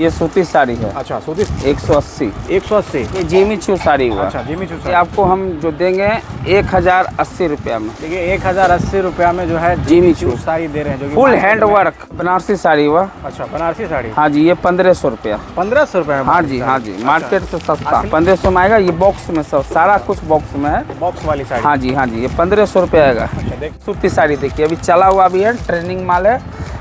ये सूती साड़ी है। अच्छा सूती 180। 180। ये जिमी चू साड़ी हुआ। अच्छा जिमी चू ये आपको हम जो देंगे 1080 रुपया में। देखिए 1080 रुपया में जो है जिमी चू चू साड़ी दे रहे हैं, जो कि full hand work Banarasi sari हुआ। अच्छा बनारसी साड़ी। हाँ जी, ये 1500 रुपया। 1500 रुपये में? हाँ जी हाँ जी, मार्केट से सस्ता 1500 में आएगा। ये बॉक्स में सब सारा कुछ बॉक्स में है, बॉक्स वाली साड़ी। हाँ जी हाँ जी, ये 1500 रुपया आएगा। अच्छा देख सूती साड़ी देखिए, अभी चला हुआ भी है, ट्रेनिंग माल है।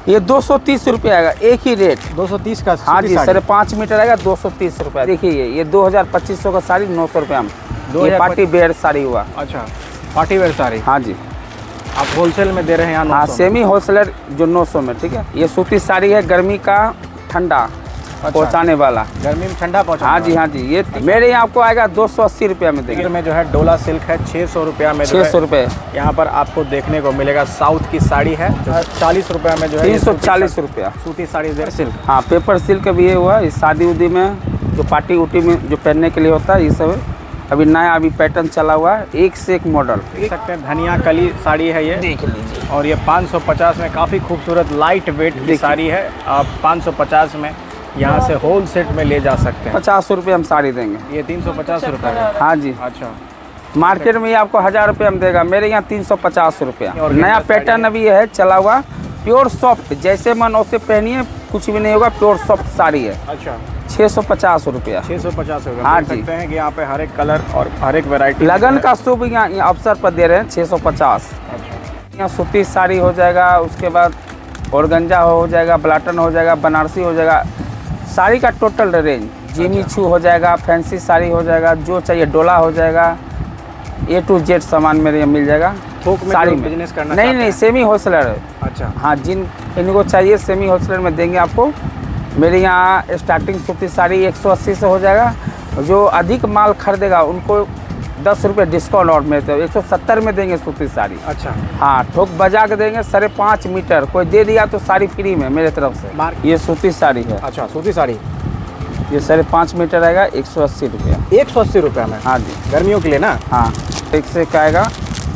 ये 230 रुपया आएगा, एक ही रेट 230 का। हाँ जी, 5.5 मीटर आएगा 230 रुपया। देखिए ये 2000-2500 का साड़ी 900 रुपया में। ये पार्टी वेयर साड़ी हुआ। अच्छा पार्टी वेयर साड़ी। हाँ जी, आप होलसेल में दे रहे हैं यहाँ? हाँ सेमी होलसेलर जो 900 में, ठीक है। ये सूती साड़ी है, गर्मी का ठंडा पहुँचाने वाला, गर्मी में ठंडा पहुँचाने। हाँ जी हाँ जी। ये मेरे यहाँ आपको आएगा 280 रुपया में देंगे। में जो है डोला सिल्क है 600 रुपया में। 600 रुपये यहाँ पर आपको देखने को मिलेगा। साउथ की साड़ी है जो है 40 रुपया में, जो है 340 रुपया सूती साड़ी दे सिल्क। हाँ पेपर सिल्क भी ये हुआ। इस शादी उदी में जो पार्टी उटी में जो पहनने के लिए होता है, ये सब अभी नया अभी पैटर्न चला हुआ है, एक से एक मॉडल। देख सकते हैं धनिया कली साड़ी है ये, देख लीजिए। और ये 550 में काफ़ी खूबसूरत लाइट वेट की साड़ी है। आप 550 में यहाँ से होल सेट में ले जा सकते हैं। 50 रुपये हम साड़ी देंगे। ये 350 रुपये में? हाँ जी। अच्छा मार्केट में ये आपको 1000 रुपये में देगा, मेरे यहाँ 350 रुपया। और नया पैटर्न अभी है चला हुआ, प्योर सॉफ्ट, जैसे मन वैसे पहनिए, कुछ भी नहीं होगा, प्योर सॉफ्ट साड़ी है। अच्छा 650 रुपया। 650 रुपये। हाँ देख जी। सकते हैं कि यहाँ पे हर एक कलर और हर एक वैरायटी लगन का शुभ यहाँ अवसर पर दे रहे हैं 650। अच्छा यहाँ सूती साड़ी हो जाएगा, उसके बाद ऑर्गेन्जा हो जाएगा, ब्लाटन हो जाएगा, बनारसी हो जाएगा, साड़ी का टोटल रेंज। जिमी चू हो जाएगा, फैंसी साड़ी हो जाएगा, जो चाहिए डोला हो जाएगा, A to Z सामान मेरे यहाँ मिल जाएगा। थोक में साड़ी जो में बिजनेस करना नहीं चाहते नहीं, हैं। सेमी होलसेलर है। अच्छा हाँ, जिन इनको चाहिए सेमी होलसेलर में देंगे आपको। मेरे यहाँ स्टार्टिंग सूती साड़ी 180 से हो जाएगा। जो अधिक माल खरीदेगा उनको 10 रुपये डिस्काउंट और मिलते हैं, 170 में देंगे सूती साड़ी। अच्छा हाँ, ठोक बजा के देंगे 5.5 मीटर, कोई दे दिया तो साड़ी फ्री में मेरे तरफ से। ये सूती साड़ी है। अच्छा सूती साड़ी ये 5.5 मीटर आएगा 180 रुपया। 180 रुपये में? हाँ जी, गर्मियों के लिए ना? हाँ, एक से का आएगा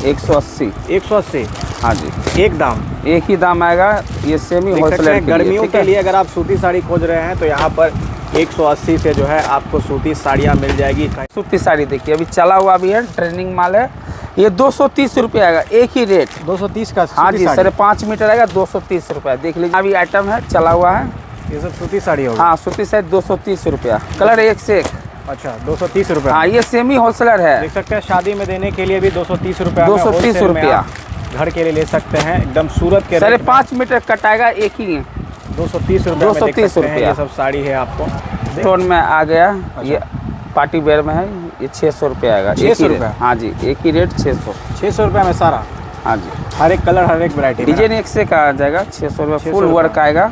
180। 180 हाँ जी, एक दाम, एक ही दाम आएगा। ये सेमी देख सकते होलसेलर हैं। गर्मियों के लिए अगर आप सूती साड़ी खोज रहे हैं तो यहाँ पर 180 से जो है आपको सूती साड़ियाँ मिल जाएगी। सूती साड़ी देखिए, अभी चला हुआ भी है, ट्रेनिंग माल है। ये 230 रुपया आएगा, एक ही रेट 230 का। हाँ जी, 5.5 मीटर आएगा 230 रुपया। देख लीजिए, अभी आइटम है चला हुआ है। ये सब सूती साड़ी होगी? हाँ, सूती साड़ी 230 रुपया, कलर एक से एक। अच्छा 230 रुपये। हाँ, ये सेमी होलसेलर है। देख सकते हैं शादी में देने के लिए भी 230 रुपया। 230 रुपया घर के लिए ले सकते हैं, एकदम सूरत के। 5.5 मीटर कटाएगा, एक ही है। 230 रुपये। 230 रुपया। ये सब साड़ी है आपको स्टोन में आ गया। ये पार्टी वेयर में है, ये 600 रुपया आएगा। 600 रुपये? हाँ जी, एक ही रेट 600। 600 रुपये में सारा? हाँ जी, हर एक कलर हर एक वैरायटी डिजाइन एक से का आ जाएगा। 600 रुपये फुल वर्क आएगा।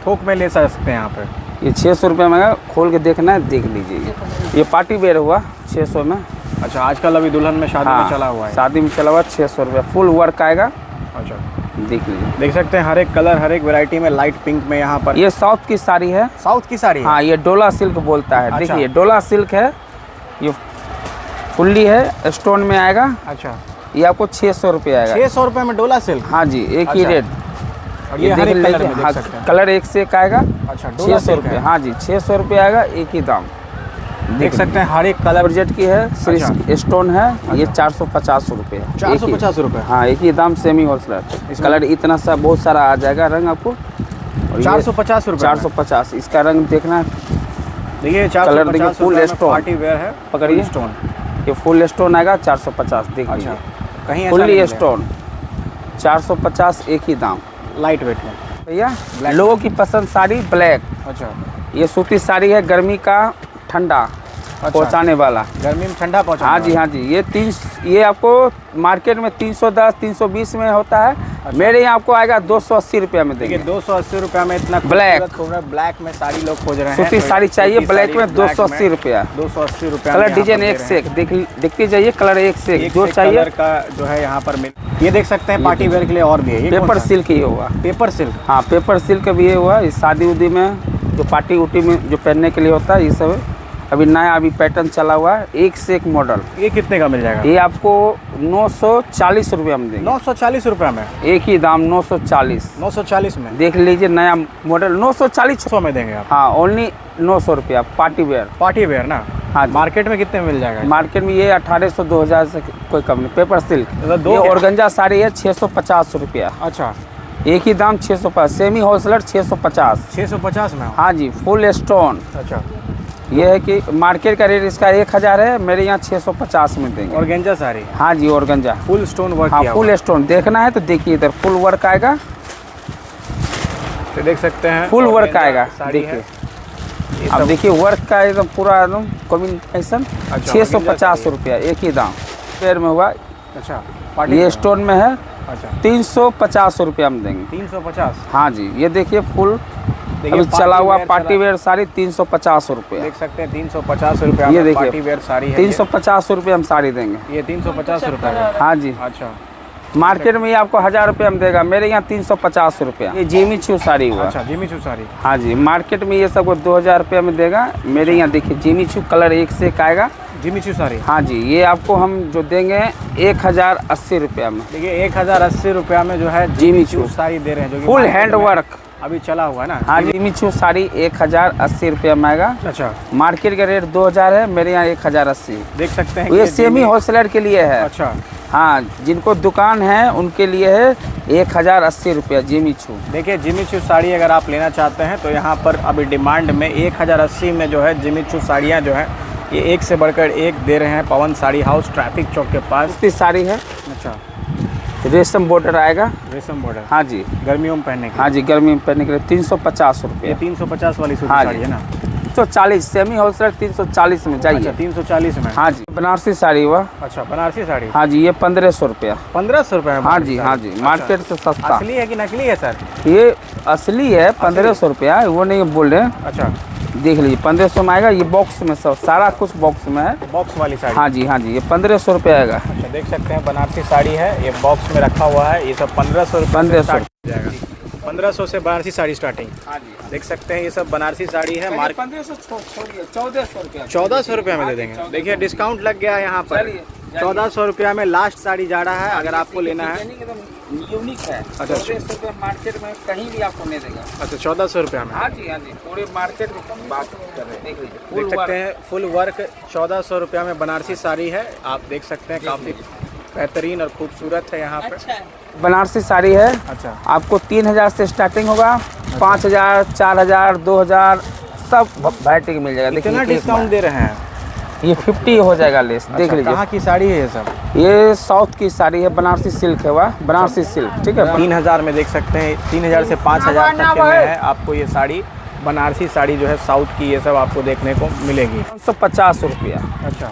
थोक में ले सकते हैं यहाँ पे। ये 600 रुपये में आएगा, खोल के देखना है, देख लीजिए। ये पार्टी वेयर हुआ 600 में। अच्छा आजकल अभी दुल्हन में शादी में चला हुआ है। शादी में चला हुआ 600 रुपये, फुल वर्क आएगा। अच्छा देख लीजिए, देख सकते हैं हर एक कलर हर एक वैरायटी में। लाइट पिंक में यहाँ पर। ये साउथ की साड़ी है। साउथ की साड़ी है? हाँ, ये डोला सिल्क बोलता है। अच्छा। देखिए डोला सिल्क है, ये फुल्ली है, स्टोन में आएगा। अच्छा ये आपको 600 रुपये आएगा। 600 रुपये में डोला सिल्क? हाँ जी, एक ही अच्छा। रेट। और ये हर एक कलर में देख हाँ, सकते हैं। कलर एक से एक आएगा। अच्छा 600 रुपये। हाँ जी, 600 रुपये आएगा, एक ही दाम। देख सकते हैं हर एक कलर। जॉर्जेट की है, अच्छा। स्टोन है। ये 450 रुपये है। 450 रुपये? हाँ, एक ही दाम, सेमी होलसेलर। कलर इतना सा बहुत सारा आ जाएगा रंग आपको। 450 रुपये? 450। इसका रंग देखना, देखिए कलर देखिए, फुल स्टोन। पार्टी वेयर है। पकड़िए स्टोन, ये फुल स्टोन आएगा 450। देख लीजिए, कहीं फुल्ली स्टोन 450, एक ही दाम, लाइट वेट में। भैया लोगों की पसंद साड़ी ब्लैक। अच्छा ये सूती साड़ी है, गर्मी का ठंडा पहुंचाने वाला। गर्मी में ठंडा पहुंचा? हाँ जी हाँ जी। ये आपको मार्केट में 310 320 में होता है। अच्छा। मेरे यहाँ आपको आएगा 280 रुपया में देंगे। 280 रुपया में इतना ब्लैक में साड़ी लोग खोज रहे हैं। सूती साड़ी चाहिए ब्लैक में 280 रुपया। 280 रुपया। कलर डिजाइन एक से एक, देखते जाइए, कलर एक से एक, जो चाहिए कलर का जो है यहाँ पर मिल। ये देख सकते हैं पार्टी वेयर के लिए और भी है। पेपर सिल्क ही होगा। Paper silk? हाँ, पेपर सिल्क भी हुआ। इस शादी उदी में जो पार्टी उटी में जो पहनने के लिए होता है, ये सब अभी नया अभी पैटर्न चला हुआ है, एक से एक मॉडल। ये कितने का मिल जाएगा? ये आपको 940 रुपये में देंगे। 940 रुपये में एक ही दाम 940। 940 में देख लीजिए नया मॉडल 940 100 में देंगे आप? हाँ, ओनली 900 रुपया पार्टी वेयर। पार्टी वेयर ना? हाँ जी। मार्केट में कितने में मिल जाएगा? मार्केट में ये 1800 2000 से कोई कम नहीं। पेपर सिल्क मतलब ये ऑर्गेंजा साड़ी है 650 रुपया। अच्छा, एक ही दाम 650। Semi wholesaler 650। 650 में? हाँ जी, फुल स्टोन। अच्छा, ये है कि मार्केट का रेट इसका 1000 है, मेरे यहाँ 650 में देंगे। ऑर्गेंजा साड़ी हाँ जी, ऑर्गेंजा फुल स्टोन वर्क हाँ किया फुल स्टोन। देखना है तो देखिए, इधर फुल वर्क आएगा, तो देख सकते हैं फुल वर्क ऑर्गेंजा आएगा। साड़ी है। देखिए ये अब सब- देखिए वर्क का एकदम पूरा एकदम कॉम्बिनेशन। अच्छा, 650 रुपया एक ही दाम। पेड़ में हुआ, अच्छा, पार्टी ये वेयर। स्टोन में है, अच्छा, 350 रुपया में देंगे। 350। हाँ जी, ये देखिए फुल देखिए अभी चला हुआ वेयर पार्टी चला- वेयर साड़ी 350 रुपया। देख सकते हैं 350 रुपया ये में देखिए, पार्टी वेयर साड़ी है। 350 रुपये हम साड़ी देंगे। ये 350 रुपये में? हाँ जी, अच्छा, मार्केट में ये आपको 1000 रुपये में देगा, मेरे यहाँ 350 रुपया। ये जिमी चू साड़ी हुआ। अच्छा, जिमी चू साड़ी। हाँ जी, मार्केट में ये सबको 2000 रुपये में देगा, मेरे यहाँ देखिए जिमी चू कलर एक से एक आएगा। Jimmy Choo sari. हाँ जी, ये आपको हम जो देंगे 1080 रुपया में। देखिए 1080 रुपया में जो है जिमी चू चू साड़ी दे रहे हैं, जो कि फुल मार्केट हैंड में वर्क। अभी चला हुआ है ना? हाँ जी, जिमी चू साड़ी 1080 रुपया में आएगा। अच्छा, मार्केट का रेट 2000 है, मेरे यहाँ 1080। देख सकते हैं ये कि सेमी होलसेलर के लिए है। अच्छा, हाँ, जिनको दुकान है उनके लिए है 1080 रुपया जिमी चू। देखिए जिमी चू साड़ी अगर आप लेना चाहते हैं तो यहाँ पर अभी डिमांड में 1080 में जो है जिमी चू साड़ियाँ जो है ये एक से बढ़कर एक दे रहे हैं। पवन साड़ी हाउस ट्रैफिक चौक के पास। इतनी साड़ी है, अच्छा, रेशम बॉर्डर आएगा। रेशम बॉर्डर। हाँ जी, गर्मियों में पहनने के हाँ जी, गर्मी में पहनने के लिए 350 लिए। रुपये। ये 350 वाली सूती हाँ साड़ी जी। है ना? 340 सेमी होलसेलर 340 में अच्छा, जाइए। 340 में? हाँ जी, बनारसी साड़ी हुआ। अच्छा, बनारसी साड़ी। हाँ जी, ये 1500 रुपया। 1500 रुपये में? हाँ बनारसी जी, साड़ी। हाँ जी, अच्छा। मार्केट से सस्ता। असली है कि नकली है सर? ये असली है, 1500 रुपया, वो नहीं बोल रहे हैं। अच्छा, देख लीजिए 1500 में आएगा। ये बॉक्स में सब सारा कुछ बॉक्स में है। बॉक्स वाली साड़ी। हाँ जी, हाँ जी, ये 1500 रुपया आएगा। अच्छा, देख सकते हैं बनारसी साड़ी है, ये बॉक्स में रखा हुआ है। ये सब 1500 रुपये 1500 से जाएगा। 1500 से बनारसी साड़ी स्टार्टिंग। हाँ जी, देख सकते हैं ये सब बनारसी साड़ी है। मार्केट 1500 छोड़िए, 1400 रुपया। 1400 रुपये में दे देंगे। देखिए डिस्काउंट लग गया है यहाँ पर। चलिए, 1400 रुपया में लास्ट साड़ी जा रहा है, अगर आपको लेना है। यूनिक है। अच्छा, 1400 रुपया मार्केट में कहीं भी आपको नहीं देगा। अच्छा, 1400 रुपया में। हाँ जी, हाँ जी, पूरे मार्केट में बात कर रहे हैं। देख लीजिए, देख full सकते work। हैं फुल वर्क 1400 रुपया में बनारसी साड़ी है। आप देख सकते हैं काफ़ी बेहतरीन और खूबसूरत है यहाँ पर। बनारसी साड़ी है, अच्छा, आपको 3000 से स्टार्टिंग होगा, 5000, 4000, 2000 सब वैरायटी की मिल जाएगा। कितना देखिए डिस्काउंट दे रहे हैं? ये 50 हो जाएगा लेस। देख अच्छा, लीजिए, कहाँ की साड़ी है ये सब? ये साउथ की साड़ी है, बनारसी सिल्क है। वह बनारसी सिल्क, ठीक है। 3000 में देख सकते हैं, 3000 से 5000 तक के में है आपको ये साड़ी। बनारसी साड़ी जो है साउथ की, ये सब आपको देखने को मिलेगी। 550 रुपया। अच्छा,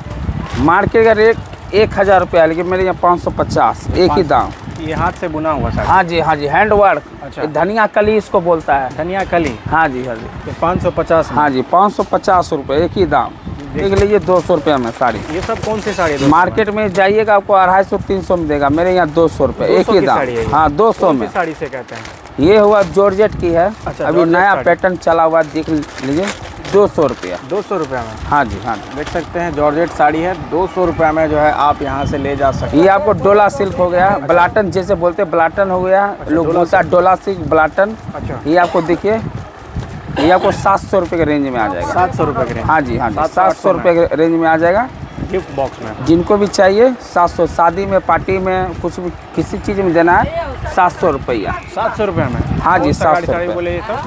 मार्केट का रेट 1000 रुपया, लेकिन मेरे यहाँ 550, एक ही दाम। ये हाथ से बुना हुआ साड़ी? हाँ जी, हाँ जी, हैंड वर्क। अच्छा। ये धनिया कली इसको बोलता है। धनिया कली। हाँ जी, हाँ जी, ये 550 में। हाँ जी, 550 रुपये, एक ही दाम। देख लीजिए 200 रुपया में साड़ी। ये सब कौन सी साड़ी है? मार्केट में जाइएगा आपको 250-300 में देगा, मेरे यहाँ 200 रुपये, एक 200 ही की दाम। साड़ी है ये? हाँ, 200 कौन में। सी साड़ी से कहते हैं? ये हुआ जॉर्जेट की है। अच्छा, अभी जॉर्जेट नया साड़ी। पैटर्न चला हुआ, देख लीजिए, 200 रुपया। 200 रुपया में? हाँ जी, हाँ जी, देख सकते हैं जॉर्जेट साड़ी है, 200 रुपया में जो है आप यहाँ से ले जा सकते ये आपको डोला सिल्क हो गया, ब्लाटन जैसे बोलते हैं, ब्लाटन हो गया, लोग डोला बोलता है डोला सिल्क, ब्लाटन। हैं। अच्छा, ये आपको देखिए, ये आपको 700 रुपये के रेंज में आ जाएगा। 700 रुपये के रेंज। हाँ जी, हाँ जी, 700 700 रुपये के रेंज में आ जाएगा। गिफ्ट बॉक्स में। जिनको भी चाहिए 700, शादी में, पार्टी में, कुछ भी किसी चीज़ में देना है 700 रुपया। 700 रुपया में? हाँ जी, कौन सा गाड़ी 700 साड़ी रुपये। बोले ये सब?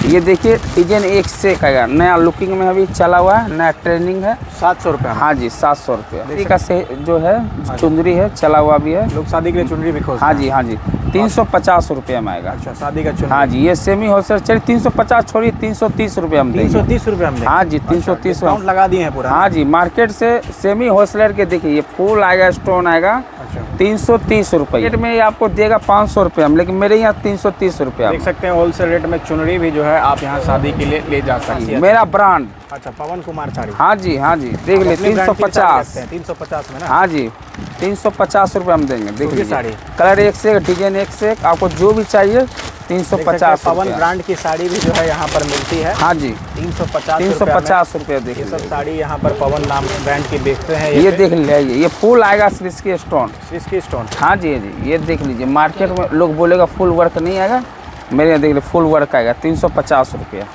ये देखिए डिजाइन एक से एक आएगा, नया लुकिंग में अभी चला हुआ है, नया ट्रेंडिंग है। 700 रुपया में? हाँ जी, 700 रुपया। इसी का से जो है चुंदरी है, चला हुआ भी है। लोग शादी के लिए चुनरी भी खोजते हाँ हैं। जी, हाँ जी, 350 रुपया में आएगा। अच्छा, शादी का चुनरी। हाँ जी, ये सेमी होलसेल, चलिए 350 छोड़िए, 330 रुपया में देंगे। 330 रुपया में? हाँ जी, 330 डिस्काउंट लगा दिए हैं पूरा? हाँ जी, मार्केट से सेमी होलसेलर के देखिए, ये फुल आएगा, स्टोन आएगा, अच्छा, 330 रुपये। रेट में ये आपको देगा 500 रुपया में, लेकिन मेरे यहाँ 330 रुपया देख में। सकते हैं होलसेल रेट में चुनरी भी जो है आप यहाँ शादी के लिए ले जा सकते हैं। मेरा ब्रांड। अच्छा, पवन कुमार साड़ी। हाँ जी, हाँ जी, देख ले, 350। 350 में ना? हाँ जी, 350 रुपये हम देंगे। देख सूती लीजिए, साड़ी। कलर एक से एक, डिजाइन एक से एक, आपको जो भी चाहिए 350 पवन रुपया। ब्रांड की साड़ी भी जो है यहाँ पर मिलती है। हाँ जी, 350 रुपया देख ये सब लीजिए। साड़ी यहाँ पर पवन नाम ब्रांड की बेचते हैं। ये देख लीजिए, ये फुल आएगा सृष्टि स्टोन। इसकी स्टोन। हाँ जी, ये देख लीजिए। मार्केट में लोग बोलेगा फुल वर्क नहीं आएगा, मेरे यहाँ देख लीजिए फुल वर्क आएगा 350 रुपया।